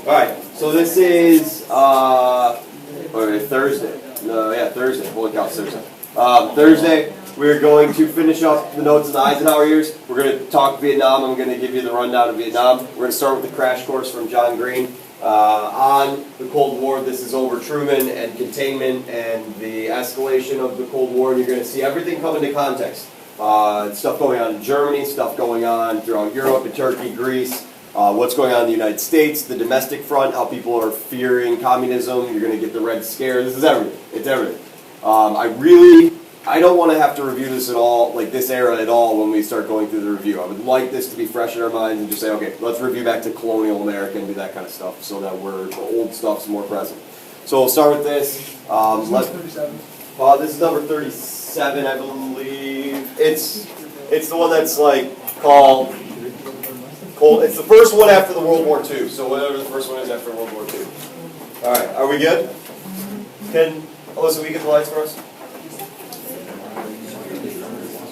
Alright, so this is Thursday. No, yeah, Thursday. Holy cow, it's Thursday. Thursday, we're going to finish up the notes of the Eisenhower years. We're going to talk Vietnam. I'm going to give you the rundown of Vietnam. We're going to start with the crash course from John Green on the Cold War. This is over Truman and containment and the escalation of the Cold War. And you're going to see everything come into context. Stuff going on in Germany, stuff going on throughout Europe and Turkey, Greece. What's going on in the United States, the domestic front, how people are fearing communism, you're going to get the Red Scare, this is everything, it's everything. I don't want to have to review this at all, like this era at all when we start going through the review. I would like this to be fresh in our minds and just say, okay, let's review back to colonial America and do that kind of stuff so that the old stuff's more present. So we'll start with this. This is number 37, I believe. It's the one that's like called... It's the first one after the World War II, so whatever the first one is after World War II. Alright, are we good? Alyssa, will you get the lights for us?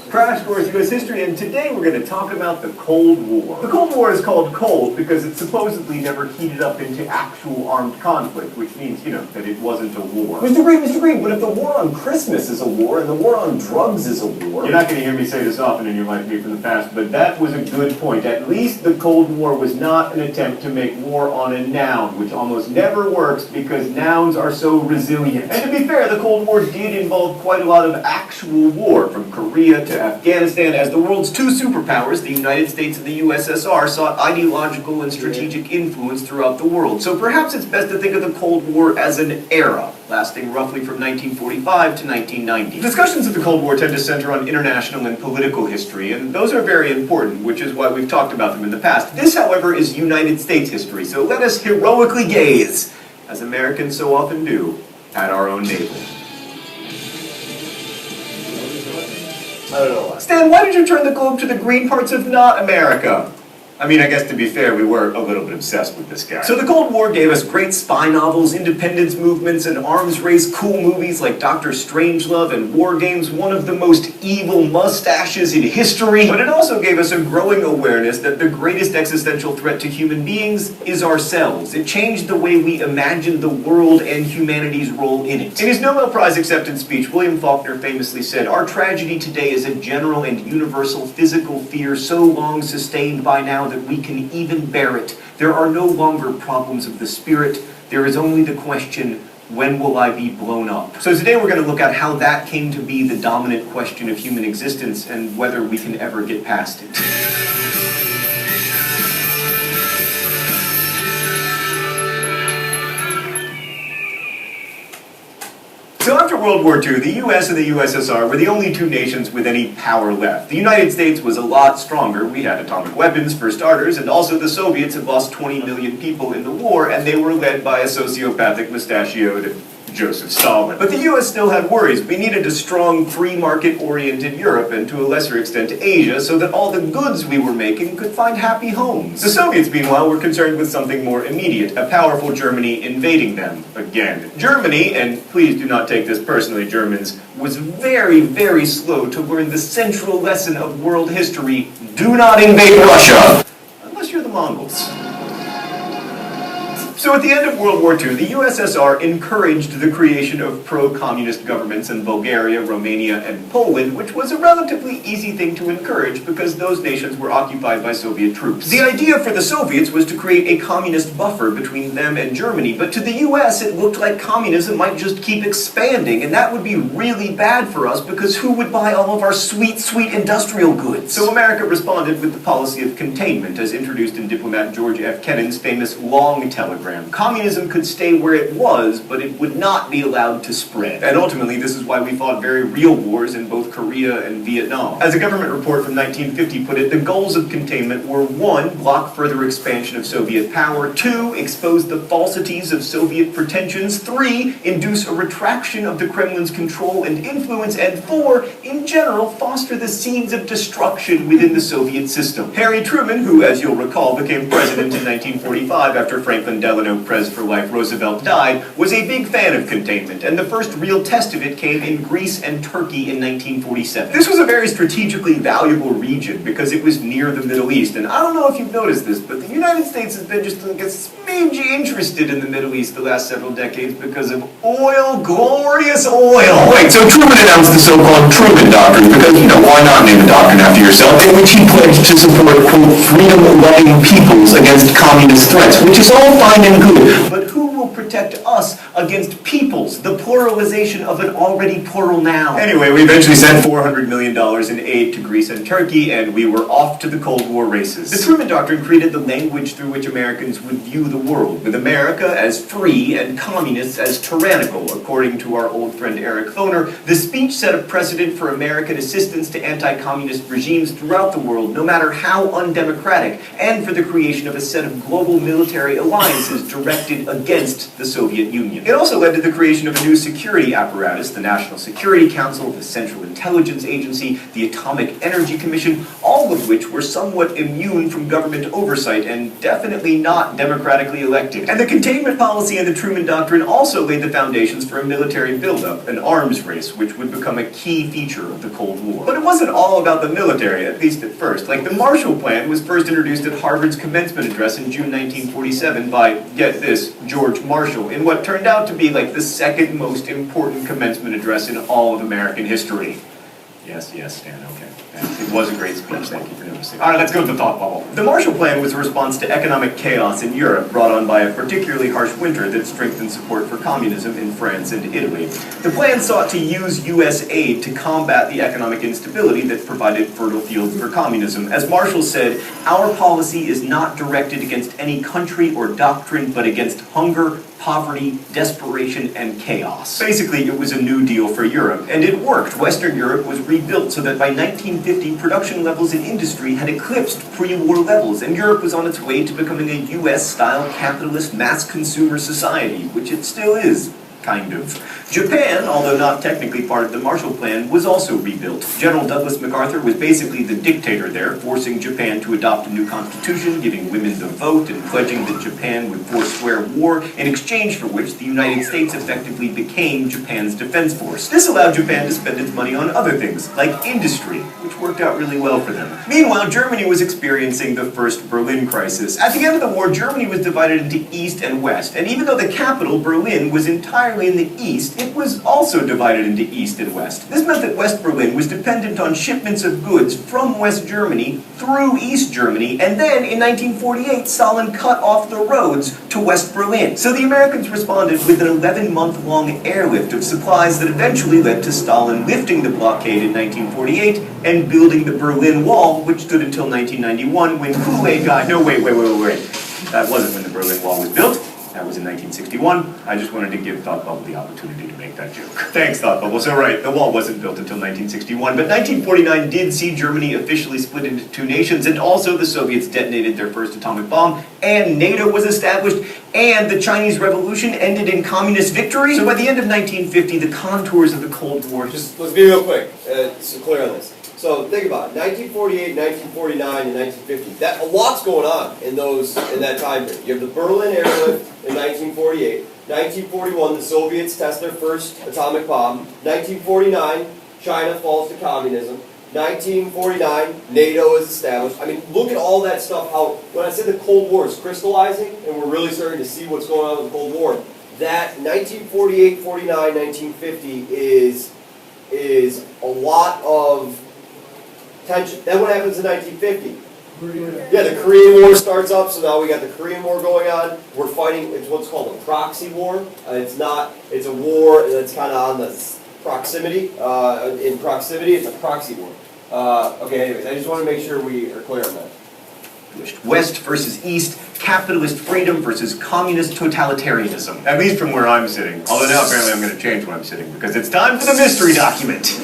Crash Course U.S. History, and today we're going to talk about the Cold War. The Cold War is called cold because it supposedly never heated up into actual armed conflict, which means, that it wasn't a war. Mr. Green, but if the war on Christmas is a war and the war on drugs is a war... You're not going to hear me say this often in your life, me from the past, but that was a good point. At least the Cold War was not an attempt to make war on a noun, which almost never works because nouns are so resilient. And to be fair, the Cold War did involve quite a lot of actual war, from Korea to Afghanistan, as the world's two superpowers, the United States and the USSR, sought ideological and strategic influence throughout the world. So perhaps it's best to think of the Cold War as an era, lasting roughly from 1945 to 1990. Discussions of the Cold War tend to center on international and political history, and those are very important, which is why we've talked about them in the past. This, however, is United States history, so let us heroically gaze, as Americans so often do, at our own navel. I don't know why. Stan, why did you turn the globe to the green parts of not America? I mean, I guess to be fair, we were a little bit obsessed with this guy. So the Cold War gave us great spy novels, independence movements, and arms race cool movies like Dr. Strangelove and War Games, one of the most evil mustaches in history. But it also gave us a growing awareness that the greatest existential threat to human beings is ourselves. It changed the way we imagined the world and humanity's role in it. In his Nobel Prize acceptance speech, William Faulkner famously said, "Our tragedy today is a general and universal physical fear so long sustained by now that we can even bear it. There are no longer problems of the spirit. There is only the question, when will I be blown up?" So today we're going to look at how that came to be the dominant question of human existence and whether we can ever get past it. So after World War II, the US and the USSR were the only two nations with any power left. The United States was a lot stronger. We had atomic weapons, for starters, and also the Soviets had lost 20 million people in the war, and they were led by a sociopathic mustachioed Joseph Stalin. But the US still had worries. We needed a strong, free market-oriented Europe, and to a lesser extent Asia, so that all the goods we were making could find happy homes. The Soviets, meanwhile, were concerned with something more immediate, a powerful Germany invading them again. Germany, and please do not take this personally, Germans, was very, very slow to learn the central lesson of world history: do not invade Russia, unless you're the Mongols. So at the end of World War II, the USSR encouraged the creation of pro-communist governments in Bulgaria, Romania, and Poland, which was a relatively easy thing to encourage because those nations were occupied by Soviet troops. The idea for the Soviets was to create a communist buffer between them and Germany, but to the US it looked like communism might just keep expanding, and that would be really bad for us because who would buy all of our sweet, sweet industrial goods? So America responded with the policy of containment, as introduced in diplomat George F. Kennan's famous long telegram. Communism could stay where it was, but it would not be allowed to spread. And ultimately, this is why we fought very real wars in both Korea and Vietnam. As a government report from 1950 put it, the goals of containment were 1. Block further expansion of Soviet power, 2. Expose the falsities of Soviet pretensions, 3. Induce a retraction of the Kremlin's control and influence, and 4. In general, foster the seeds of destruction within the Soviet system. Harry Truman, who, as you'll recall, became president in 1945 after Franklin Delano Delano Prez for Life Roosevelt died, was a big fan of containment, and the first real test of it came in Greece and Turkey in 1947. This was a very strategically valuable region because it was near the Middle East, and I don't know if you've noticed this, but the United States has been just like a smidge interested in the Middle East the last several decades because of oil, glorious oil. Right, so Truman announced the so-called Truman Doctrine because, why not name a doctrine after yourself, in which he pledged to support, quote, freedom-loving peoples against communist threats, which is all fine and good. But who will protect us against peoples, the pluralization of an already plural noun? Anyway, we eventually sent $400 million in aid to Greece and Turkey, and we were off to the Cold War races. The Truman Doctrine created the language through which Americans would view the world, with America as free and communists as tyrannical. According to our old friend Eric Foner, the speech set a precedent for American assistance to anti-communist regimes throughout the world, no matter how undemocratic, and for the creation of a set of global military alliances directed against the Soviet Union. It also led to the creation of a new security apparatus, the National Security Council, the Central Intelligence Agency, the Atomic Energy Commission, all of which were somewhat immune from government oversight and definitely not democratically elected. And the containment policy and the Truman Doctrine also laid the foundations for a military buildup, an arms race, which would become a key feature of the Cold War. But it wasn't all about the military, at least at first. Like, the Marshall Plan was first introduced at Harvard's commencement address in June 1947 by, get this, George Marshall, in what turned out to be like the second most important commencement address in all of American history. Yes, Stan, okay. It was a great speech, thank you for noticing. Alright, let's go to the thought bubble. The Marshall Plan was a response to economic chaos in Europe, brought on by a particularly harsh winter that strengthened support for communism in France and Italy. The plan sought to use U.S. aid to combat the economic instability that provided fertile fields for communism. As Marshall said, our policy is not directed against any country or doctrine, but against hunger, poverty, desperation, and chaos. Basically, it was a new deal for Europe, and it worked. Western Europe was rebuilt so that by 1950, production levels in industry had eclipsed pre-war levels, and Europe was on its way to becoming a US-style capitalist mass consumer society, which it still is. Kind of. Japan, although not technically part of the Marshall Plan, was also rebuilt. General Douglas MacArthur was basically the dictator there, forcing Japan to adopt a new constitution, giving women the vote, and pledging that Japan would forswear war, in exchange for which the United States effectively became Japan's defense force. This allowed Japan to spend its money on other things, like industry, which worked out really well for them. Meanwhile, Germany was experiencing the first Berlin crisis. At the end of the war, Germany was divided into East and West, and even though the capital, Berlin, was entirely in the East, it was also divided into East and West. This meant that West Berlin was dependent on shipments of goods from West Germany through East Germany, and then in 1948, Stalin cut off the roads to West Berlin. So the Americans responded with an 11-month-long airlift of supplies that eventually led to Stalin lifting the blockade in 1948 and building the Berlin Wall, which stood until 1991 when Kool-Aid guy... No, wait. That wasn't when the Berlin Wall was built. That was in 1961. I just wanted to give Thought Bubble the opportunity to make that joke. Thanks, Thought Bubble. So right, the wall wasn't built until 1961, but 1949 did see Germany officially split into two nations, and also the Soviets detonated their first atomic bomb, and NATO was established, and the Chinese Revolution ended in communist victory. So by the end of 1950, the contours of the Cold War... Just, let's be real quick, so clear on this. So think about it, 1948, 1949, and 1950. A lot's going on in that time period. You have the Berlin airlift in 1948. 1941, the Soviets test their first atomic bomb. 1949, China falls to communism. 1949, NATO is established. I mean, look at all that stuff, how, when I said the Cold War is crystallizing, and we're really starting to see what's going on with the Cold War, that 1948, 49, 1950 is a lot of tension. Then what happens in 1950? Yeah, the Korean War starts up, so now we got the Korean War going on. We're fighting, it's what's called a proxy war. It's a war that's kind of on the proximity. In proximity, it's a proxy war. Okay, anyways, I just want to make sure we are clear on that. West versus East, capitalist freedom versus communist totalitarianism. At least from where I'm sitting. Although now apparently I'm going to change where I'm sitting because it's time for the mystery document.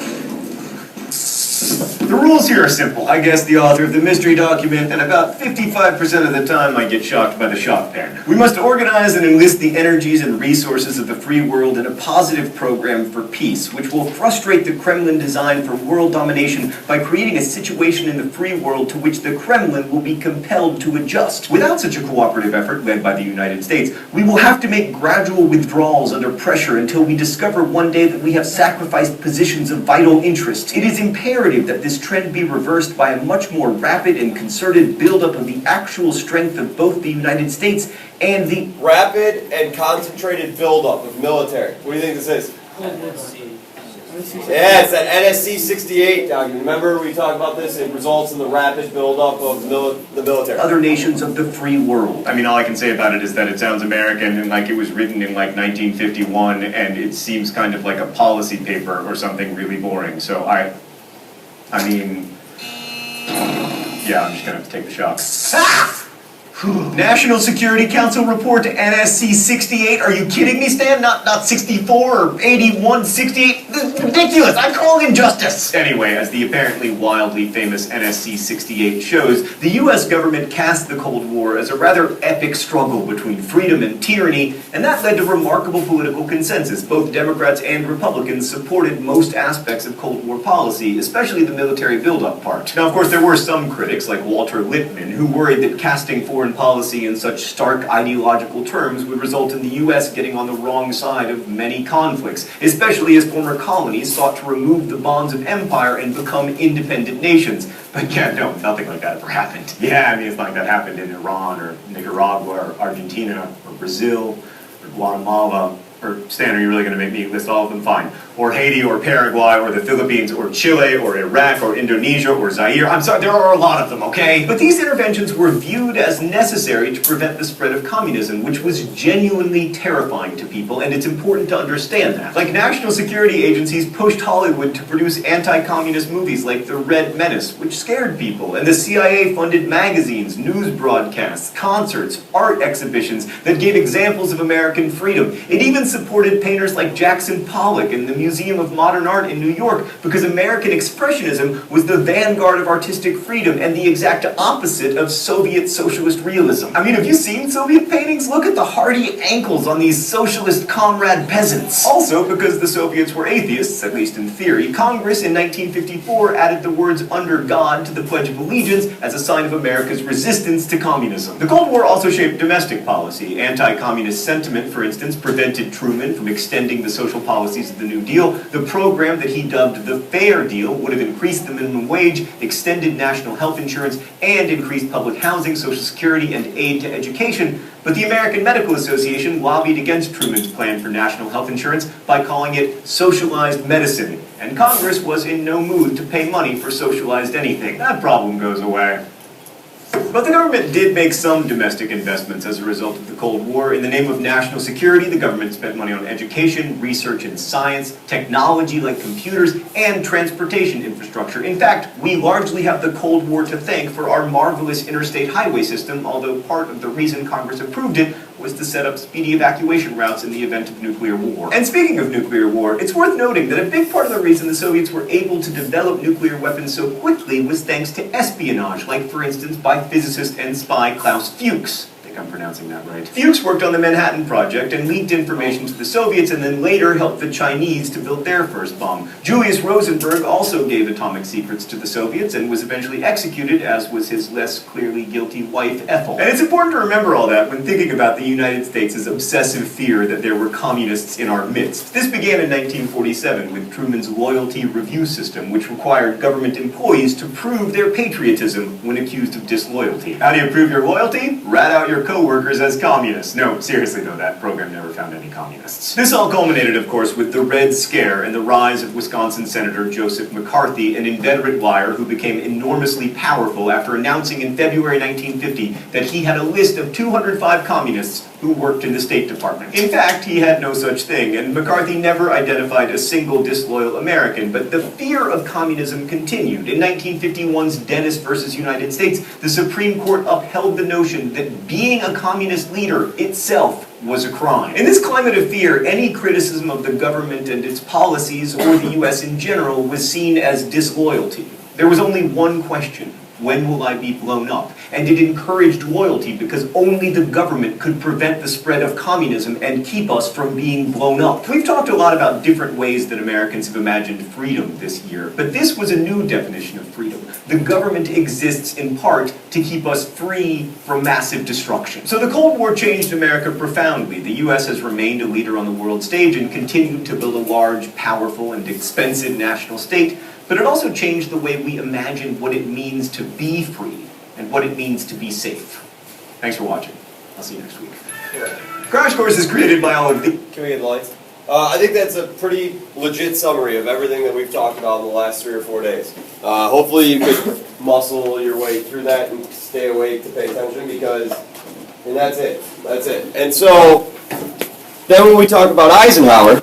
The rules here are simple. I guess the author of the mystery document, and about 55% of the time I get shocked by the shock pen. We must organize and enlist the energies and resources of the free world in a positive program for peace, which will frustrate the Kremlin design for world domination by creating a situation in the free world to which the Kremlin will be compelled to adjust. Without such a cooperative effort led by the United States, we will have to make gradual withdrawals under pressure until we discover one day that we have sacrificed positions of vital interest. It is imperative that this trend be reversed by a much more rapid and concerted buildup of the actual strength of both the United States and the Rapid and concentrated buildup of military. What do you think this is? Yeah, it's that NSC 68 document. Remember we talked about this? It results in the rapid buildup of the military. other nations of the free world. I mean, all I can say about it is that it sounds American and like it was written in like 1951, and it seems kind of like a policy paper or something really boring. So I mean, yeah, I'm just gonna have to take the shock. National Security Council report to NSC 68. Are you kidding me, Stan? Not 64 or 81, 68? This is ridiculous. I call injustice. Anyway, as the apparently wildly famous NSC 68 shows, the US government cast the Cold War as a rather epic struggle between freedom and tyranny, and that led to remarkable political consensus. Both Democrats and Republicans supported most aspects of Cold War policy, especially the military buildup part. Now, of course, there were some critics, like Walter Lippmann, who worried that casting foreign policy in such stark ideological terms would result in the U.S. getting on the wrong side of many conflicts, especially as former colonies sought to remove the bonds of empire and become independent nations. But yeah, no, nothing like that ever happened. Yeah, I mean, it's not like that happened in Iran or Nicaragua or Argentina or Brazil or Guatemala. Or Stan, are you really going to make me list all of them? Fine. Or Haiti, or Paraguay, or the Philippines, or Chile, or Iraq, or Indonesia, or Zaire. I'm sorry, there are a lot of them, okay? But these interventions were viewed as necessary to prevent the spread of communism, which was genuinely terrifying to people, and it's important to understand that. Like, national security agencies pushed Hollywood to produce anti-communist movies like The Red Menace, which scared people, and the CIA funded magazines, news broadcasts, concerts, art exhibitions that gave examples of American freedom. It even supported painters like Jackson Pollock and the Museum of Modern Art in New York because American Expressionism was the vanguard of artistic freedom and the exact opposite of Soviet socialist realism. I mean, have you seen Soviet paintings? Look at the hardy ankles on these socialist comrade peasants. Also, because the Soviets were atheists, at least in theory, Congress in 1954 added the words "under God" to the Pledge of Allegiance as a sign of America's resistance to communism. The Cold War also shaped domestic policy. Anti-communist sentiment, for instance, prevented Truman from extending the social policies of the New Deal. The program that he dubbed the Fair Deal would have increased the minimum wage, extended national health insurance, and increased public housing, social security, and aid to education. But the American Medical Association lobbied against Truman's plan for national health insurance by calling it socialized medicine. And Congress was in no mood to pay money for socialized anything. That problem goes away. But the government did make some domestic investments as a result of the Cold War. In the name of national security, the government spent money on education, research and science, technology like computers, and transportation infrastructure. In fact, we largely have the Cold War to thank for our marvelous interstate highway system, although part of the reason Congress approved it was to set up speedy evacuation routes in the event of nuclear war. And speaking of nuclear war, it's worth noting that a big part of the reason the Soviets were able to develop nuclear weapons so quickly was thanks to espionage, like for instance by physicist and spy Klaus Fuchs. I think I'm pronouncing that right. Fuchs worked on the Manhattan Project and leaked information to the Soviets and then later helped the Chinese to build their first bomb. Julius Rosenberg also gave atomic secrets to the Soviets and was eventually executed, as was his less clearly guilty wife Ethel. And it's important to remember all that when thinking about the United States' obsessive fear that there were communists in our midst. This began in 1947 with Truman's loyalty review system, which required government employees to prove their patriotism when accused of disloyalty. How do you prove your loyalty? Rat out your co-workers as communists. No, seriously though, that program never found any communists. This all culminated, of course, with the Red Scare and the rise of Wisconsin Senator Joseph McCarthy, an inveterate liar who became enormously powerful after announcing in February 1950 that he had a list of 205 communists who worked in the State Department. In fact, he had no such thing, and McCarthy never identified a single disloyal American, but the fear of communism continued. In 1951's Dennis versus United States, the Supreme Court upheld the notion that being a communist leader itself was a crime. In this climate of fear, any criticism of the government and its policies, or the U.S. in general, was seen as disloyalty. There was only one question: when will I be blown up? And it encouraged loyalty because only the government could prevent the spread of communism and keep us from being blown up. We've talked a lot about different ways that Americans have imagined freedom this year, but this was a new definition of freedom. The government exists in part to keep us free from massive destruction. So the Cold War changed America profoundly. The US has remained a leader on the world stage and continued to build a large, powerful, and expensive national state, but it also changed the way we imagine what it means to be free and what it means to be safe. Thanks for watching. I'll see you next week. Crash Course is created by all of the... Can we get the lights? I think that's a pretty legit summary of everything that we've talked about in the last 3 or 4 days. Hopefully you could muscle your way through that and stay awake to pay attention because, and that's it. That's it. And so, then when we talk about Eisenhower,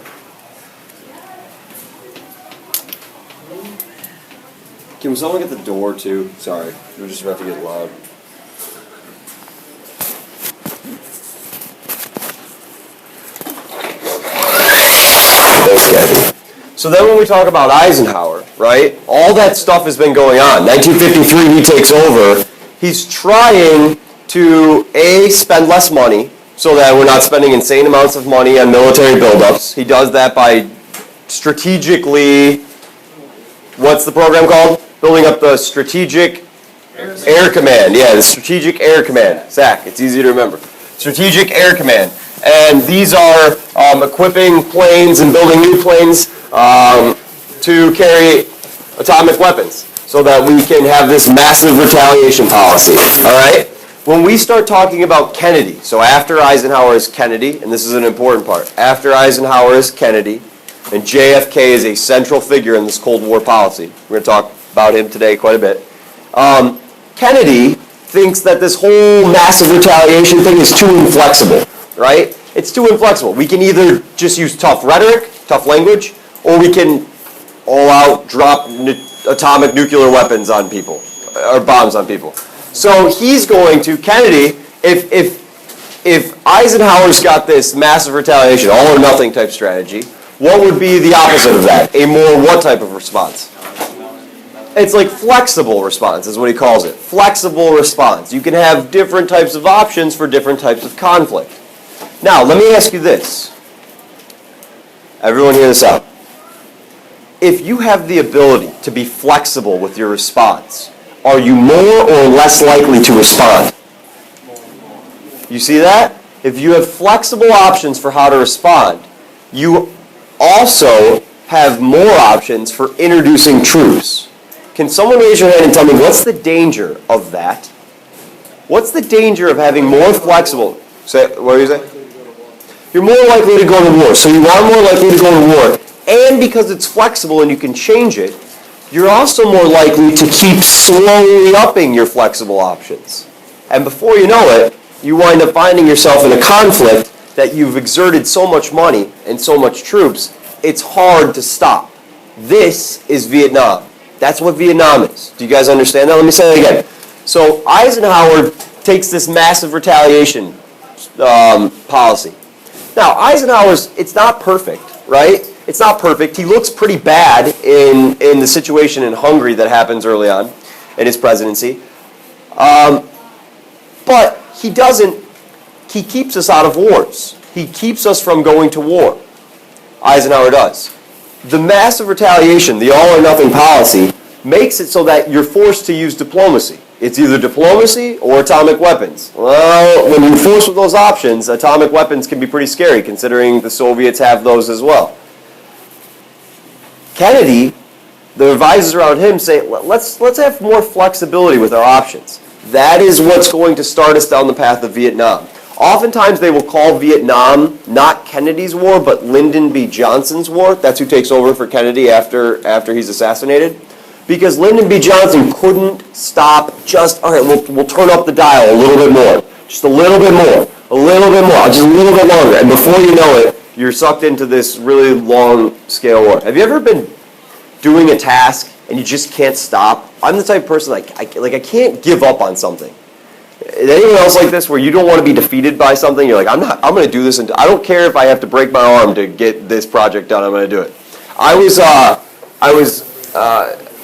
can someone get the door too? Sorry, we're just about to get loud. So then when we talk about Eisenhower, right, all that stuff has been going on. 1953, he takes over. He's trying to, A, spend less money so that we're not spending insane amounts of money on military buildups. He does that by strategically, what's the program called? Building up the Strategic Air Command. Yeah, the Strategic Air Command. Zach, it's easy to remember. Strategic Air Command. And these are equipping planes and building new planes to carry atomic weapons so that we can have this massive retaliation policy. All right? When we start talking about Kennedy, so after Eisenhower is Kennedy, and this is an important part, after Eisenhower is Kennedy, and JFK is a central figure in this Cold War policy. We're going to talk about him today quite a bit. Kennedy thinks that this whole massive retaliation thing is too inflexible, right? It's too inflexible. We can either just use tough rhetoric, tough language, or we can all out drop atomic nuclear weapons on people, or bombs on people. So he's going to, Kennedy, if Eisenhower's got this massive retaliation, all or nothing type strategy, what would be the opposite of that? A more what type of response? It's like flexible response is what he calls it. Flexible response. You can have different types of options for different types of conflict. Now, let me ask you this. Everyone hear this out. If you have the ability to be flexible with your response, are you more or less likely to respond? You see that? If you have flexible options for how to respond, you also have more options for introducing truths. Can someone raise your hand and tell me what's the danger of that? What's the danger of having more flexible... Say, what are you saying? You're more likely to go to war. So you are more likely to go to war. And because it's flexible and you can change it, you're also more likely to keep slowly upping your flexible options. And before you know it, you wind up finding yourself in a conflict that you've exerted so much money and so much troops, it's hard to stop. This is Vietnam. That's what Vietnam is. Do you guys understand that? Let me say it again. So Eisenhower takes this massive retaliation policy. Now, Eisenhower's, it's not perfect, right? It's not perfect. He looks pretty bad in the situation in Hungary that happens early on in his presidency. But he keeps us out of wars. He keeps us from going to war. Eisenhower does. The massive retaliation, the all or nothing policy, makes it so that you're forced to use diplomacy. It's either diplomacy or atomic weapons. Well, when you're forced with those options, atomic weapons can be pretty scary, considering the Soviets have those as well. Kennedy, the advisors around him say, let's have more flexibility with our options. That is what's going to start us down the path of Vietnam. Oftentimes they will call Vietnam not Kennedy's war, but Lyndon B. Johnson's war. That's who takes over for Kennedy after he's assassinated. Because Lyndon B. Johnson couldn't stop all right, we'll turn up the dial a little bit more. Just a little bit more. A little bit more. Just a little bit longer. And before you know it, you're sucked into this really long-scale war. Have you ever been doing a task and you just can't stop? I'm the type of person, I can't give up on something. Is anyone else like this where you don't want to be defeated by something? You're like, I'm going to do this, and I don't care if I have to break my arm to get this project done. I'm going to do it. I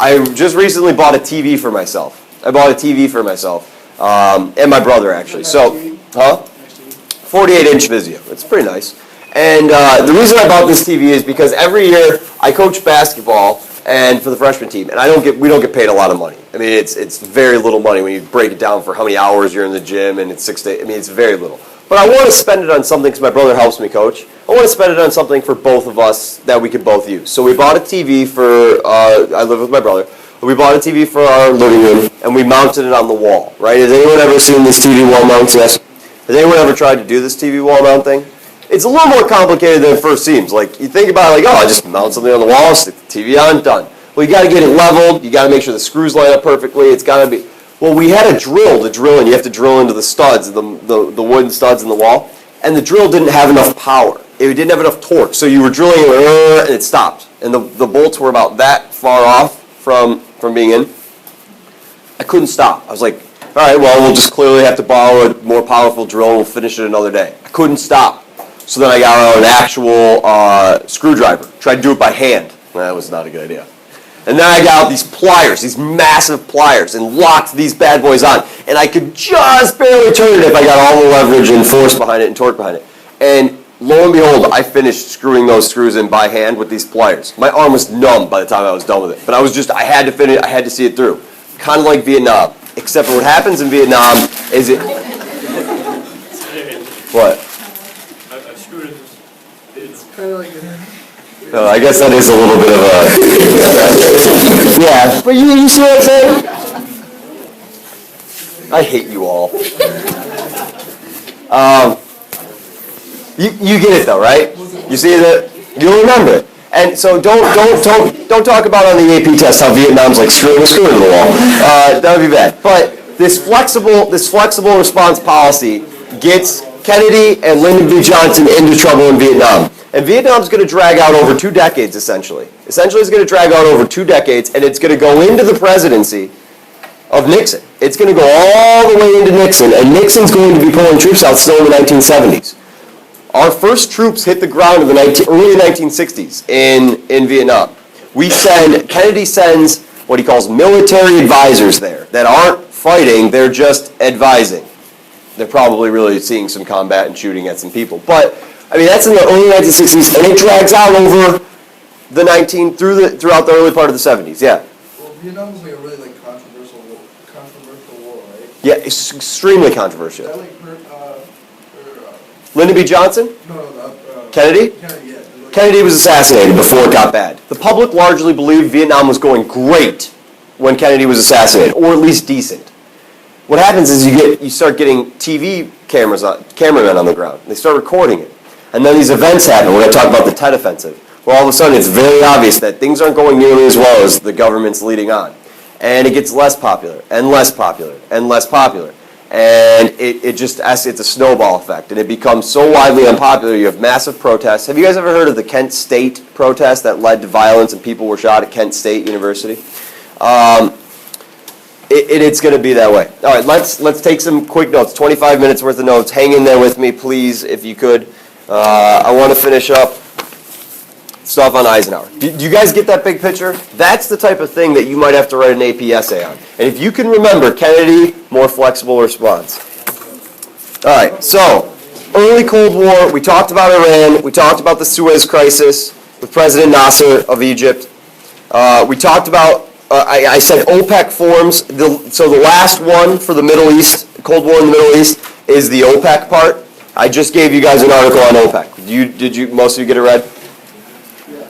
I just recently bought a TV for myself. I bought a TV for myself, and my brother actually. So, 48-inch Vizio. It's pretty nice. And the reason I bought this TV is because every year I coach basketball and for the freshman team, and we don't get paid a lot of money. I mean, it's very little money when you break it down for how many hours you're in the gym, and it's 6 days. I mean, it's very little. But I want to spend it on something because my brother helps me coach. I want to spend it on something for both of us that we could both use. So we bought a TV for, I live with my brother. We bought a TV for our living room, and we mounted it on the wall, right? Has anyone ever seen this TV wall mount? Yes. Has anyone ever tried to do this TV wall mount thing? It's a little more complicated than it first seems. Like, you think about it like, oh, I just mount something on the wall, stick the TV on, done. Well, you got to get it leveled. You got to make sure the screws line up perfectly. It's got to be... Well, we had a drill to drill in. You have to drill into the studs, the wooden studs in the wall. And the drill didn't have enough power. It didn't have enough torque. So you were drilling and it stopped. And the bolts were about that far off from being in. I couldn't stop. I was like, all right, well, we'll just clearly have to borrow a more powerful drill and we'll finish it another day. I couldn't stop. So then I got out an actual screwdriver. Tried to do it by hand. That was not a good idea. And then I got out these pliers, these massive pliers, and locked these bad boys on. And I could just barely turn it if I got all the leverage and force behind it and torque behind it. And lo and behold, I finished screwing those screws in by hand with these pliers. My arm was numb by the time I was done with it. But I had to finish, I had to see it through. Kind of like Vietnam. Except for what happens in Vietnam is it... What? I screwed it. It's kind of like a... No, I guess that is a little bit of a... Yeah, but you see what I'm saying? I hate you all. You get it though, right? You see that? You'll remember it. And so don't talk about on the AP test how Vietnam's like screwing into the wall. That would be bad. But this flexible response policy gets Kennedy and Lyndon B. Johnson into trouble in Vietnam. And Vietnam's going to drag out over 2 decades, essentially. Essentially, it's going to drag out over 2 decades, and it's going to go into the presidency of Nixon. It's going to go all the way into Nixon, and Nixon's going to be pulling troops out still in the 1970s. Our first troops hit the ground in the early 1960s in Vietnam. Kennedy sends what he calls military advisors there that aren't fighting, they're just advising. They're probably really seeing some combat and shooting at some people. But, I mean, that's in the early 1960s, and it drags out over throughout the early part of the 70s, yeah. Well, Vietnam was like a really controversial war, right? Yeah, it's extremely controversial. That Lyndon B. Johnson? No, Kennedy? Kennedy, yeah. Kennedy was assassinated before it got bad. The public largely believed Vietnam was going great when Kennedy was assassinated, or at least decent. What happens is you start getting TV cameramen on the ground. They start recording it. And then these events happen. We're going to talk about the Tet Offensive, where all of a sudden it's very obvious that things aren't going nearly as well as the government's leading on. And it gets less popular, and less popular, and less popular. And it's a snowball effect, and it becomes so widely unpopular, you have massive protests. Have you guys ever heard of the Kent State protest that led to violence and people were shot at Kent State University? It's going to be that way. All right, let's take some quick notes, 25 minutes worth of notes. Hang in there with me, please, if you could. I want to finish up stuff on Eisenhower. Do you guys get that big picture? That's the type of thing that you might have to write an AP essay on. And if you can remember Kennedy, more flexible response. All right, so early Cold War, we talked about Iran, we talked about the Suez Crisis with President Nasser of Egypt. We talked about, I said OPEC forms, so the last one for the Middle East, Cold War in the Middle East, is the OPEC part. I just gave you guys an article on OPEC. Did you most of you get it read?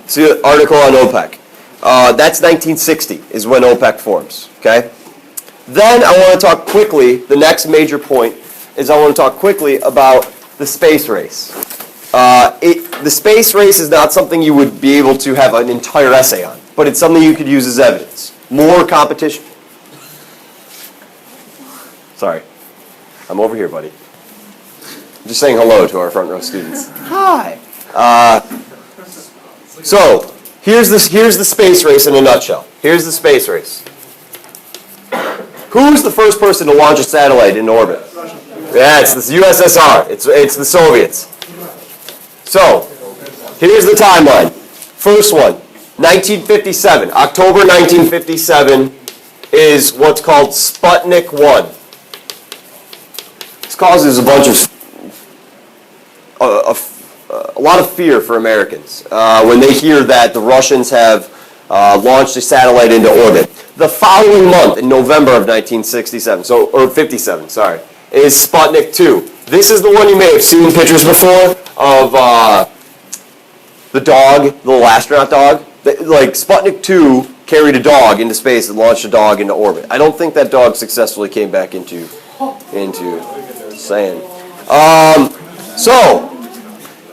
See the article on OPEC. That's 1960 is when OPEC forms, okay? Then I want to talk quickly, the next major point is I want to talk quickly about the space race. The space race is not something you would be able to have an entire essay on, but it's something you could use as evidence. More competition. Sorry. I'm over here, buddy. I'm just saying hello to our front row students. Hi. So, here's the space race in a nutshell. Here's the space race. Who's the first person to launch a satellite into orbit? Yeah, it's the USSR. It's the Soviets. So, here's the timeline. First one, 1957, October 1957 is what's called Sputnik 1. This causes a bunch of a lot of fear for Americans when they hear that the Russians have launched a satellite into orbit. The following month, in November of 1967, or 57, sorry, is Sputnik 2. This is the one you may have seen pictures before of the dog, the little astronaut dog. Like Sputnik 2 carried a dog into space and launched a dog into orbit. I don't think that dog successfully came back into sand. So,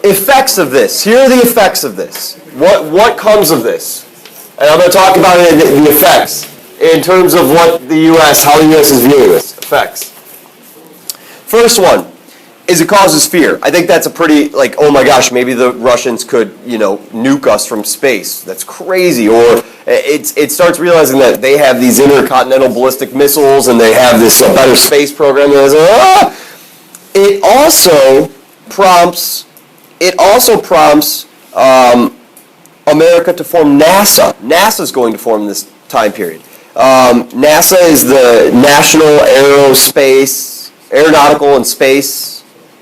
effects of this. Here are the effects of this. What comes of this? And I'm going to talk about the effects in terms of what the U.S., how the U.S. is viewing this. Effects. First one is it causes fear. I think that's a pretty, like, oh my gosh, maybe the Russians could, nuke us from space. That's crazy. Or it starts realizing that they have these intercontinental ballistic missiles and they have this better space program. It also prompts America to form NASA. NASA is going to form this time period. NASA is the National Aeronautical and Space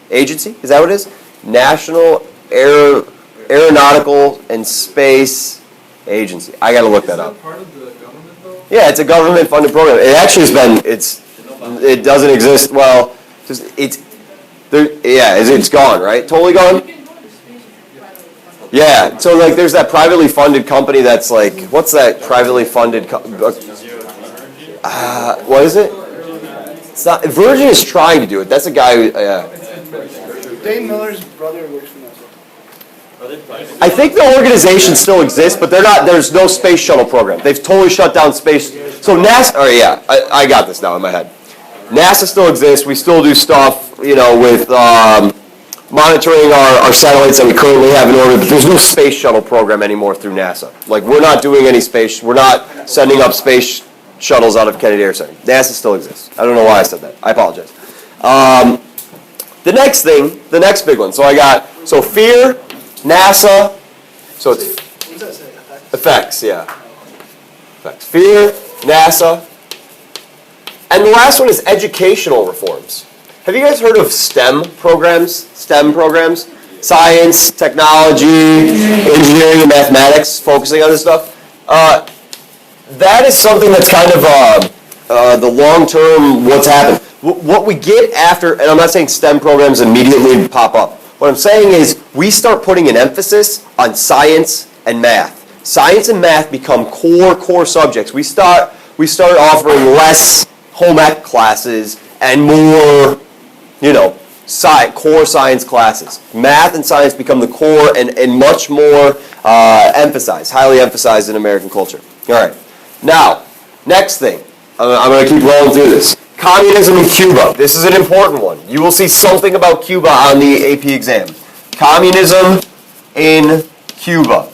Agency. Is that what it is? National Aeronautical and Space Agency. I got to look that up. Is that part of the government though? Yeah, it's a government-funded program. It actually has been. It doesn't exist. Well, it's gone, right? Totally gone. Yeah, so like there's that privately funded company that's like, what's that privately funded what is it? It's not, Virgin is trying to do it. That's a guy who, Dave Miller's brother works for NASA. I think the organization still exists, but there's no space shuttle program. They've totally shut down space. So NASA, I got this now in my head. NASA still exists. We still do stuff, with monitoring our satellites that we currently have in orbit, but there's no space shuttle program anymore through NASA. Like, we're not doing any we're not sending up space shuttles out of Kennedy Air Center. NASA still exists. I don't know why I said that. I apologize. The next big one. So fear, NASA, so it's effects, yeah. Effects. Fear, NASA, and the last one is educational reforms. Have you guys heard of STEM programs? Science, technology, engineering, and mathematics, focusing on this stuff. That is something that's kind of the long-term what's happened. What we get after, and I'm not saying STEM programs immediately pop up. What I'm saying is we start putting an emphasis on science and math. Science and math become core subjects. We start offering less home ec classes and more, core science classes. Math and science become the core and much more highly emphasized in American culture. All right. Now, next thing. I'm going to keep rolling through this. Communism in Cuba. This is an important one. You will see something about Cuba on the AP exam. Communism in Cuba.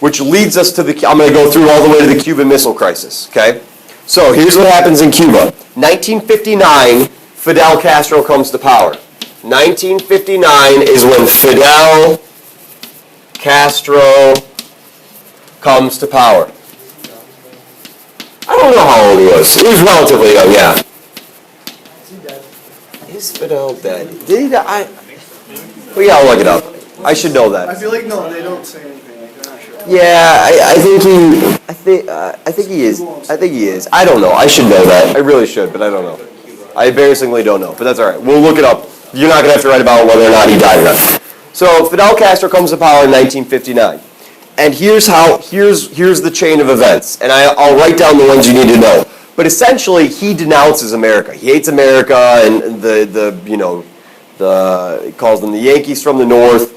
Which leads us to I'm going to go through all the way to the Cuban Missile Crisis, okay? So here's what happens in Cuba. 1959, Fidel Castro comes to power. 1959 is when Fidel Castro comes to power. I don't know how old he was. He was relatively young, yeah. Is he dead? Is Fidel dead? Did he die? We gotta look it up. I should know that. I feel like no, they don't say anything. Like they're not sure. Yeah, I think he is. I think he is. I don't know. I should know that. I really should, but I don't know. I embarrassingly don't know, but that's all right. We'll look it up. You're not gonna have to write about whether or not he died or not. So Fidel Castro comes to power in 1959. And here's the chain of events. And I'll write down the ones you need to know. But essentially, he denounces America. He hates America, and he calls them the Yankees from the North.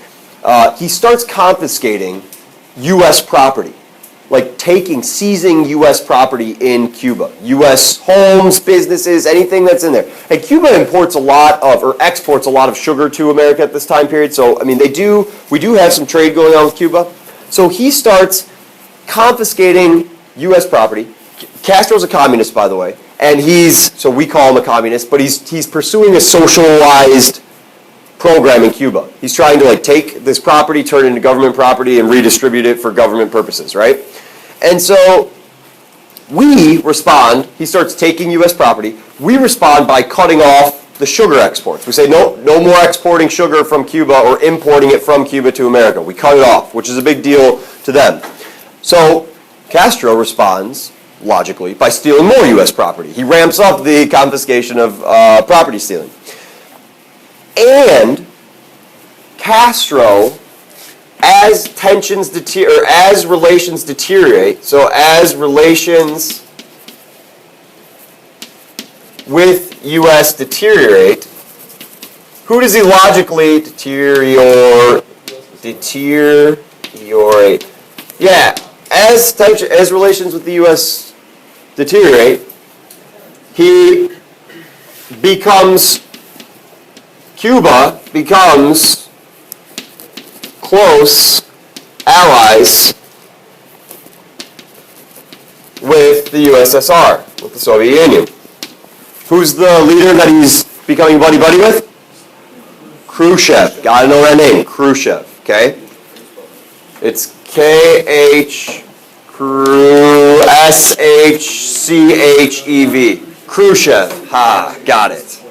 He starts confiscating U.S. property, like seizing U.S. property in Cuba. U.S. homes, businesses, anything that's in there. And Cuba exports a lot of sugar to America at this time period. So, we do have some trade going on with Cuba. So he starts confiscating U.S. property. Castro's a communist, by the way, and so we call him a communist, but he's pursuing a socialized program in Cuba. He's trying to like take this property, turn it into government property, and redistribute it for government purposes, right? And so we respond, he starts taking U.S. property, we respond by cutting off the sugar exports. We say no more exporting sugar from Cuba or importing it from Cuba to America. We cut it off, which is a big deal to them. So Castro responds, logically, by stealing more U.S. property. He ramps up the confiscation of property stealing. And Castro, as relations deteriorate, so as relations with U.S. deteriorate, who does he logically deteriorate? Yeah, as relations with the U.S. deteriorate, Cuba becomes close allies with the USSR, with the Soviet Union. Who's the leader that he's becoming buddy-buddy with? Khrushchev. Gotta know that name, Khrushchev, okay? It's Khrushchev. Khrushchev. Ha, got it.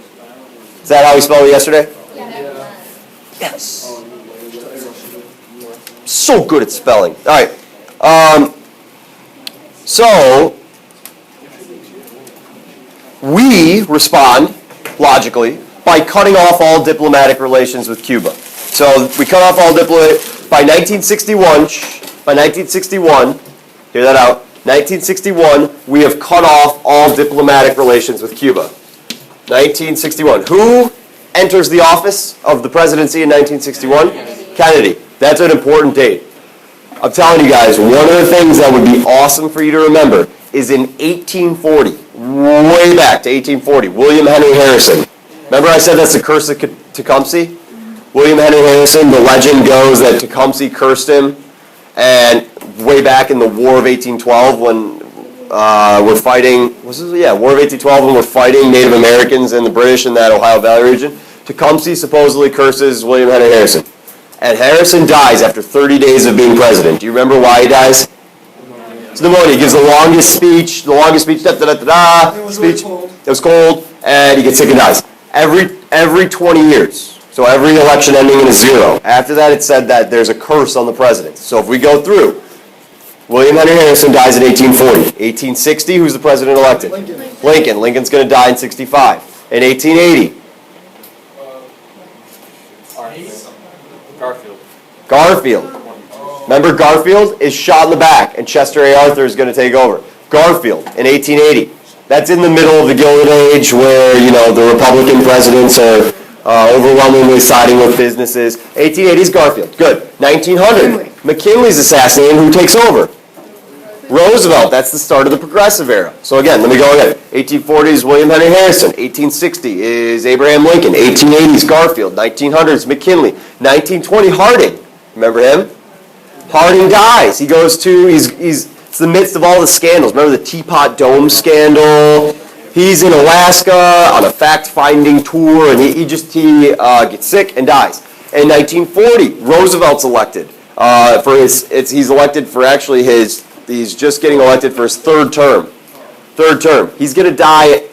Is that how we spelled it yesterday? Yes. So good at spelling. All right. So we respond logically by cutting off all diplomatic relations with Cuba. So we cut off all diplomatic by 1961. By 1961, hear that out. 1961, we have cut off all diplomatic relations with Cuba. 1961. Who enters the office of the presidency in 1961? Kennedy. That's an important date. I'm telling you guys, one of the things that would be awesome for you to remember is in 1840, way back to 1840, William Henry Harrison. Remember I said that's the curse of Tecumseh? William Henry Harrison, the legend goes that Tecumseh cursed him, and way back in the War of 1812 when we're fighting, War of 1812 when we're fighting Native Americans and the British in that Ohio Valley region, Tecumseh supposedly curses William Henry Harrison. And Harrison dies after 30 days of being president. Do you remember why he dies? It's pneumonia. He gives the longest speech, speech. It was cold, and he gets sick and dies. Every 20 years. So every election ending in a 0. After that, it's said that there's a curse on the president. So if we go through, William Henry Harrison dies in 1840. 1860, who's the president elected? Lincoln. Lincoln's going to die in 65. In 1880. Garfield. Remember Garfield is shot in the back, and Chester A. Arthur is going to take over. Garfield in 1880. That's in the middle of the Gilded Age where, the Republican presidents are overwhelmingly siding with businesses. 1880s Garfield. Good. 1900. McKinley's assassinated. Who takes over? Roosevelt. That's the start of the Progressive Era. So again, let me go again. 1840s William Henry Harrison. 1860 is Abraham Lincoln. 1880s Garfield. 1900s McKinley. 1920 Harding. Remember him? Harding dies. He goes to, it's the midst of all the scandals. Remember the Teapot Dome scandal? He's in Alaska on a fact-finding tour, and he gets sick and dies. In 1940, Roosevelt's elected. He's elected for he's just getting elected for his third term. He's going to die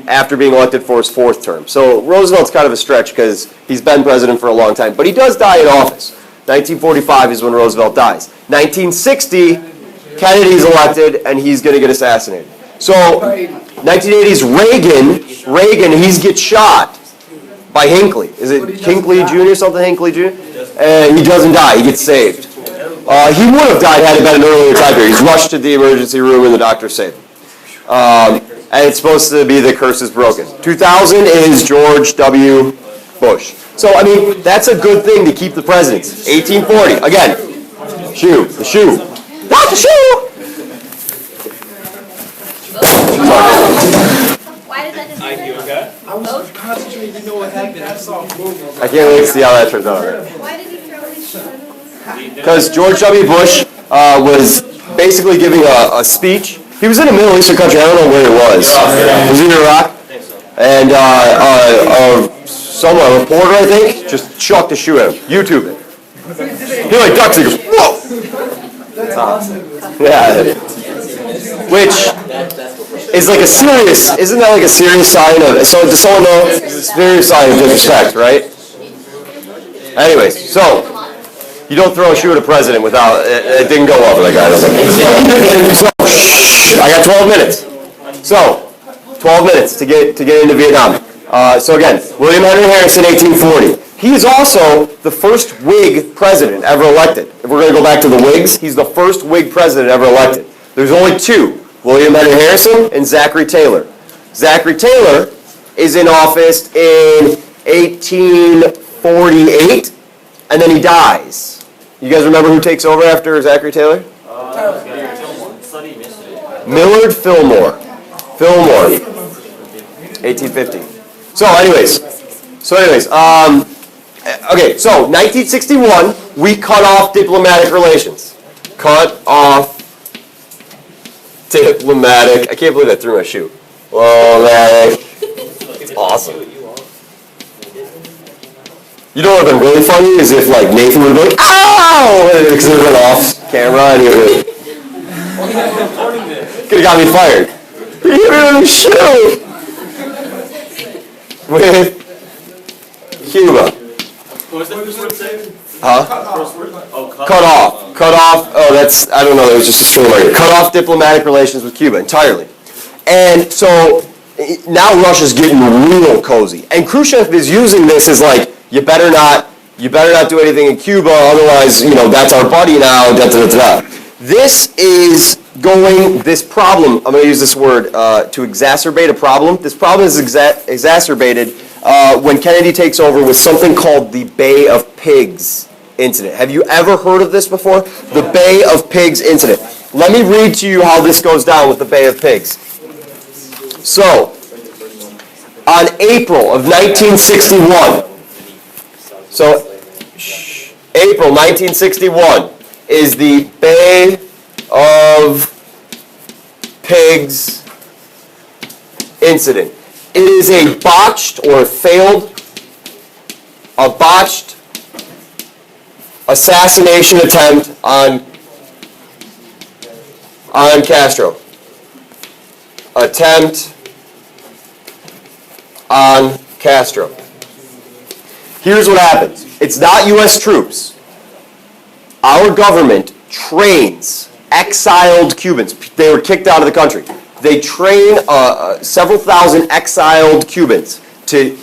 after being elected for his fourth term. So Roosevelt's kind of a stretch because he's been president for a long time. But he does die in office. 1945 is when Roosevelt dies. 1960, Kennedy's elected, and he's going to get assassinated. So 1980s Reagan, he gets shot by Hinckley. Is it Hinckley Jr., something Hinckley Jr.? And he doesn't die. He gets saved. He would have died had it been an earlier time period. He's rushed to the emergency room, and the doctors save him. And it's supposed to be the curse is broken. 2000 is George W. Bush. So, that's a good thing to keep the presidents. 1840, again, the shoe. Not the shoe! Why did that just happen? I was concentrating to know what happened. I saw a movie. I can't wait to see how that turns out. Why did he throw his shoes? Because George W. Bush was basically giving a speech. He was in a Middle Eastern country. I don't know where it was. Was he in Iraq? And someone, a reporter, I think, just chucked a shoe at him. YouTube it. He like ducks and goes, whoa! Yeah. Which is like a serious, isn't that like a serious sign of, so does someone know? It's a serious sign of disrespect, right? Anyways, so, you don't throw a shoe at a president without, it didn't go well for that guy, does it? So, I got 12 minutes. So, 12 minutes to get into Vietnam. So again, William Henry Harrison, 1840. He is also the first Whig president ever elected. If we're going to go back to the Whigs, he's the first Whig president ever elected. There's only two, William Henry Harrison and Zachary Taylor. Zachary Taylor is in office in 1848, and then he dies. You guys remember who takes over after Zachary Taylor? Millard Fillmore. 1850. So anyways, okay, so 1961, we cut off diplomatic relations. Cut off diplomatic, I can't believe I threw my shoe. It's awesome. You know what would have been really funny is if like Nathan would have been like, ow! Because it would have been off camera and he would have could have got me fired. He hit me with a shoe! With Cuba. What was that first word say? Huh? Cut off, oh that's, I don't know, that was just a string right here. Cut off diplomatic relations with Cuba entirely. And so, now Russia's getting real cozy. And Khrushchev is using this as like, you better not do anything in Cuba, otherwise, that's our buddy now, da-da-da-da. This problem, I'm going to use this word, to exacerbate a problem. This problem is exacerbated when Kennedy takes over with something called the Bay of Pigs incident. Have you ever heard of this before? The Bay of Pigs incident. Let me read to you how this goes down with the Bay of Pigs. So, on April of 1961, April 1961 is the Bay of Pigs incident. It is a botched assassination attempt on Castro. Attempt on Castro. Here's what happens. It's not U.S. troops. Our government trains exiled Cubans. They were kicked out of the country. They train several thousand exiled Cubans to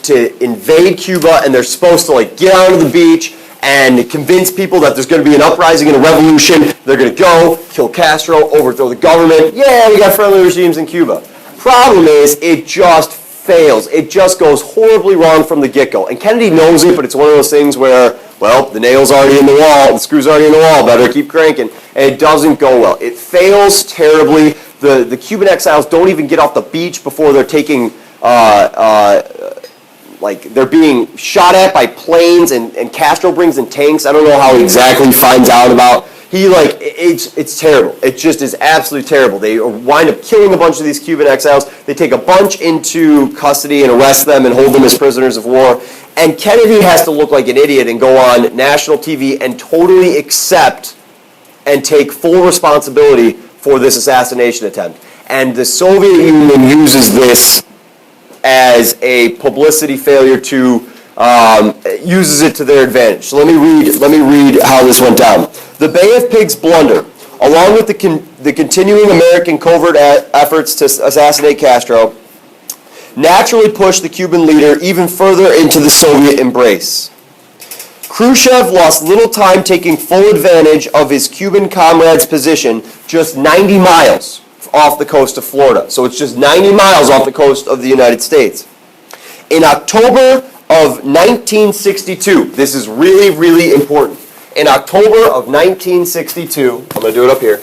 invade Cuba, and they're supposed to get onto the beach and convince people that there's going to be an uprising and a revolution. They're going to go, kill Castro, overthrow the government. Yeah, we got friendly regimes in Cuba. Problem is, it just fails. It just goes horribly wrong from the get-go. And Kennedy knows it, but it's one of those things where, well, the nail's already in the wall, the screw's already in the wall, better keep cranking. And it doesn't go well. It fails terribly. The Cuban exiles don't even get off the beach before they're taking, they're being shot at by planes, and Castro brings in tanks. I don't know how he exactly finds out about. It's terrible. It just is absolutely terrible. They wind up killing a bunch of these Cuban exiles. They take a bunch into custody and arrest them and hold them as prisoners of war. And Kennedy has to look like an idiot and go on national TV and totally accept and take full responsibility for this assassination attempt. And the Soviet Union uses this as a publicity failure uses it to their advantage. So let me read how this went down. The Bay of Pigs blunder, along with the continuing American covert efforts to assassinate Castro, naturally pushed the Cuban leader even further into the Soviet embrace. Khrushchev lost little time taking full advantage of his Cuban comrade's position just 90 miles off the coast of Florida. So it's just 90 miles off the coast of the United States. In October of 1962, this is really, really important. In October of 1962, I'm going to do it up here.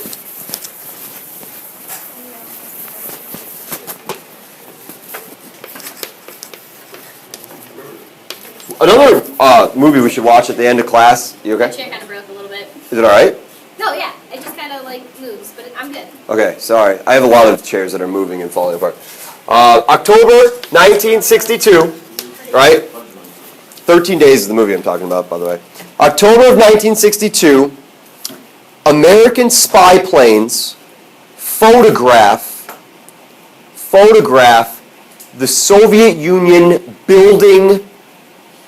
Another movie we should watch at the end of class. You okay? My chair kind of broke a little bit. Is it all right? No, yeah. It just kind of moves, but I'm good. Okay, sorry. I have a lot of chairs that are moving and falling apart. October 1962, right? 13 Days is the movie I'm talking about, by the way. October of 1962, American spy planes photograph the Soviet Union building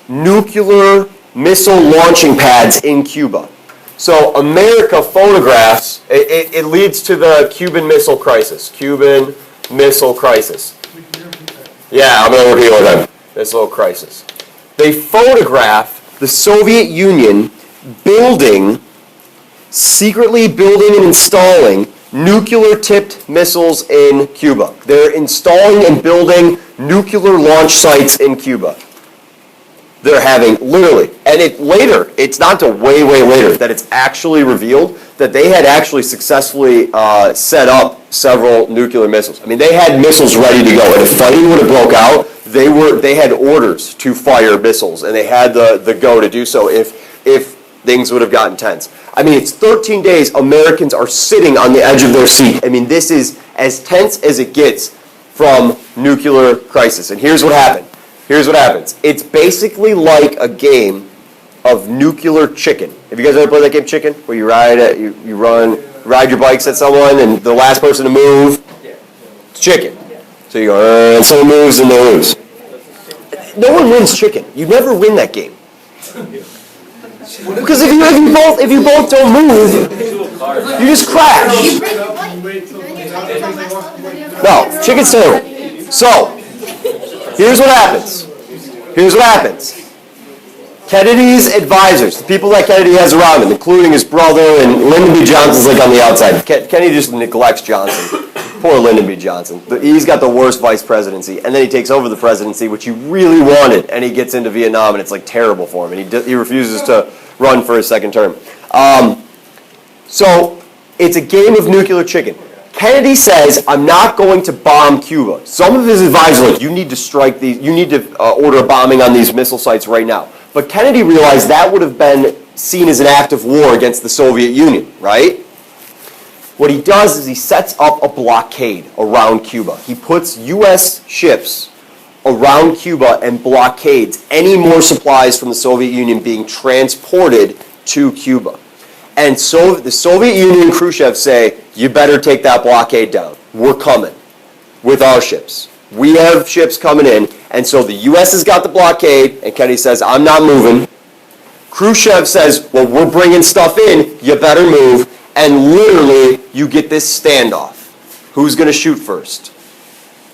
nuclear missile launching pads in Cuba. So America photographs, it leads to the Cuban Missile Crisis. Cuban Missile Crisis. Yeah, I'm going to repeat it again. Missile Crisis. They photograph the Soviet Union secretly building and installing nuclear-tipped missiles in Cuba. They're installing and building nuclear launch sites in Cuba. They're having, literally, and it's not until way, way later that it's actually revealed that they had actually successfully set up several nuclear missiles. I mean, they had missiles ready to go, and if fighting would have broke out, they had orders to fire missiles, and they had the go to do so if things would have gotten tense. I mean, it's 13 days, Americans are sitting on the edge of their seat. I mean, this is as tense as it gets from nuclear crisis. And here's what happened. Here's what happens. It's basically like a game of nuclear chicken. Have you guys ever played that game, Chicken? Where you ride your bikes at someone, and the last person to move, it's chicken. So you go, and someone moves and they lose. No one wins chicken. You never win that game. Because if you both don't move, you just crash. You break your bike, and then you're trying to mess up, and then you have to No, chicken's terrible. So, here's what happens. Kennedy's advisors, the people that Kennedy has around him, including his brother, and Lyndon B. Johnson's like on the outside. Kennedy just neglects Johnson. Poor Lyndon B. Johnson. He's got the worst vice presidency, and then he takes over the presidency, which he really wanted, and he gets into Vietnam, and it's like terrible for him, and he refuses to run for his second term. So it's a game of nuclear chicken. Kennedy says, I'm not going to bomb Cuba. Some of his advisors are like, you need to strike these, you need to order a bombing on these missile sites right now. But Kennedy realized that would have been seen as an act of war against the Soviet Union, right? What he does is he sets up a blockade around Cuba. He puts U.S. ships around Cuba and blockades any more supplies from the Soviet Union being transported to Cuba. And so the Soviet Union and Khrushchev say, you better take that blockade down. We're coming with our ships. We have ships coming in. And so the U.S. has got the blockade, and Kennedy says, I'm not moving. Khrushchev says, well, we're bringing stuff in. You better move. And literally, you get this standoff. Who's going to shoot first?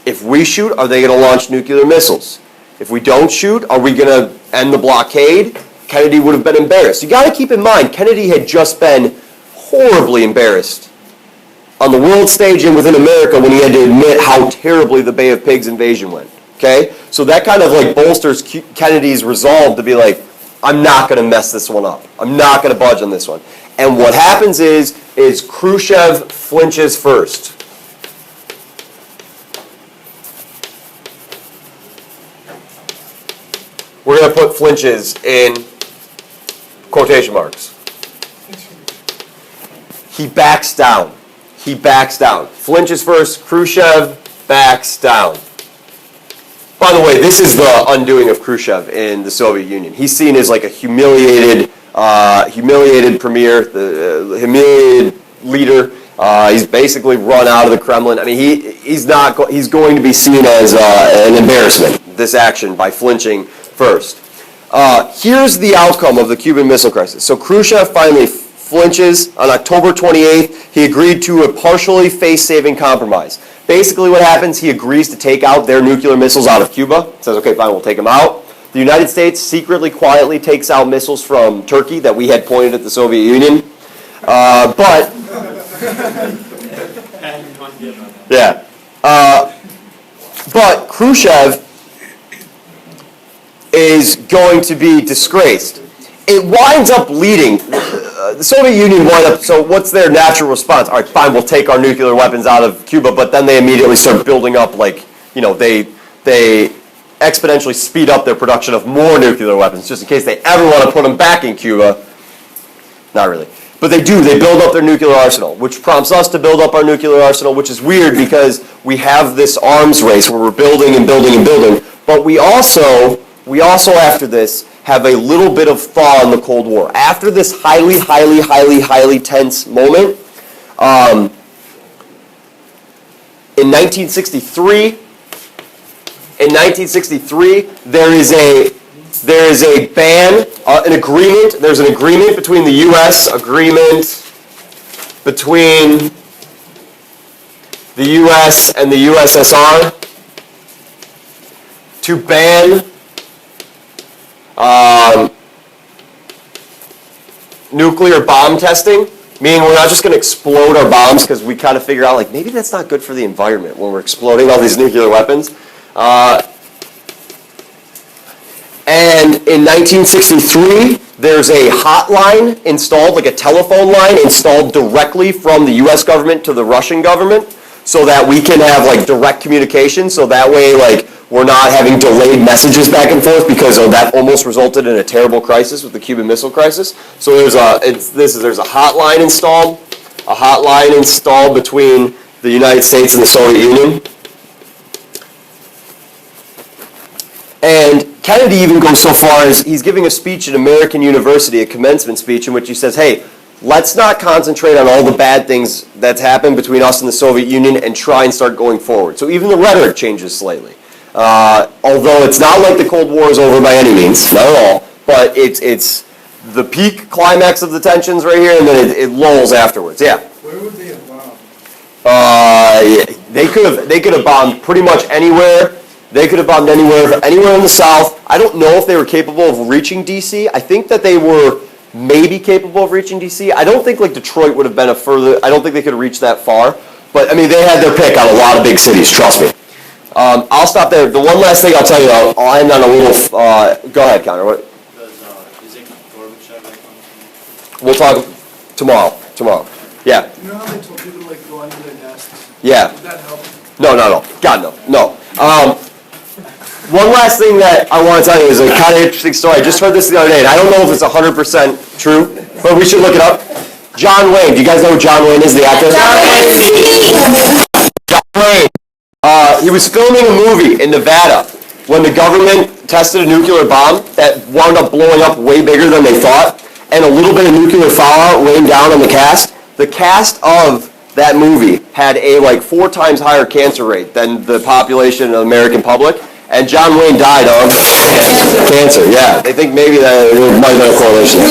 If we shoot, are they going to launch nuclear missiles? If we don't shoot, are we going to end the blockade? Kennedy would have been embarrassed. You got to keep in mind, Kennedy had just been horribly embarrassed on the world stage and within America when he had to admit how terribly the Bay of Pigs invasion went. Okay? So that kind of like bolsters Kennedy's resolve to be like, I'm not going to mess this one up. I'm not going to budge on this one. And what happens is Khrushchev flinches first. We're going to put flinches in quotation marks. He backs down. Flinches first, Khrushchev backs down. By the way, this is the undoing of Khrushchev in the Soviet Union. He's seen as like a humiliated premier, the humiliated leader. He's basically run out of the Kremlin. I mean, he's going to be seen as an embarrassment, this action, by flinching first. Here's the outcome of the Cuban Missile Crisis. So Khrushchev finally flinches. On October 28th, he agreed to a partially face-saving compromise. Basically what happens, he agrees to take out their nuclear missiles out of Cuba. Says, okay, fine, we'll take them out. The United States secretly, quietly takes out missiles from Turkey that we had pointed at the Soviet Union. But Khrushchev is going to be disgraced. It winds up leading, the Soviet Union wind up, so what's their natural response? All right, fine, we'll take our nuclear weapons out of Cuba, but then they immediately start building up, like, they exponentially speed up their production of more nuclear weapons, just in case they ever want to put them back in Cuba. Not really. But they do. They build up their nuclear arsenal, which prompts us to build up our nuclear arsenal, which is weird because we have this arms race where we're building and building and building. But we also after this, have a little bit of thaw in the Cold War. After this highly tense moment, in 1963, there is a ban, an agreement. There's an agreement between the U.S. Between the U.S. and the USSR to ban nuclear bomb testing, meaning we're not just going to explode our bombs because we kind of figure out, like, maybe that's not good for the environment when we're exploding all these nuclear weapons. And in 1963, there's a hotline installed, like a telephone line installed directly from the U.S. government to the Russian government so that we can have, like, direct communication. So that way, like, we're not having delayed messages back and forth because that almost resulted in a terrible crisis with the Cuban Missile Crisis. So there's a hotline installed between the United States and the Soviet Union. And Kennedy even goes so far as he's giving a speech at American University, a commencement speech, in which he says, hey, let's not concentrate on all the bad things that's happened between us and the Soviet Union and try and start going forward. So even the rhetoric changes slightly. Although it's not like the Cold War is over by any means, not at all, but it's the peak climax of the tensions right here, and then it lulls afterwards. Yeah. Where would they have bombed? They could have bombed pretty much anywhere. They could have bombed anywhere in the South. I don't know if they were capable of reaching D.C. I think that they were maybe capable of reaching D.C. I don't think like Detroit would have been I don't think they could have reached that far. But I mean, they had their pick on a lot of big cities. Trust me. I'll stop there. The one last thing I'll tell you, I'll end on a little. Go ahead, Connor. What? We'll talk tomorrow. Yeah. You know how they told people to like go under their desks? Yeah. Did that help? No. God, no. One last thing that I want to tell you is a kind of interesting story. I just heard this the other day, and I don't know if it's 100% true, but we should look it up. John Wayne. Do you guys know who John Wayne is, the actor? John Wayne. He was filming a movie in Nevada when the government tested a nuclear bomb that wound up blowing up way bigger than they thought, and a little bit of nuclear fallout rained down on the cast. The cast of that movie had a 4 times higher cancer rate than the population of the American public, and John Wayne died of cancer. Yeah, they think maybe that there might have been a correlation.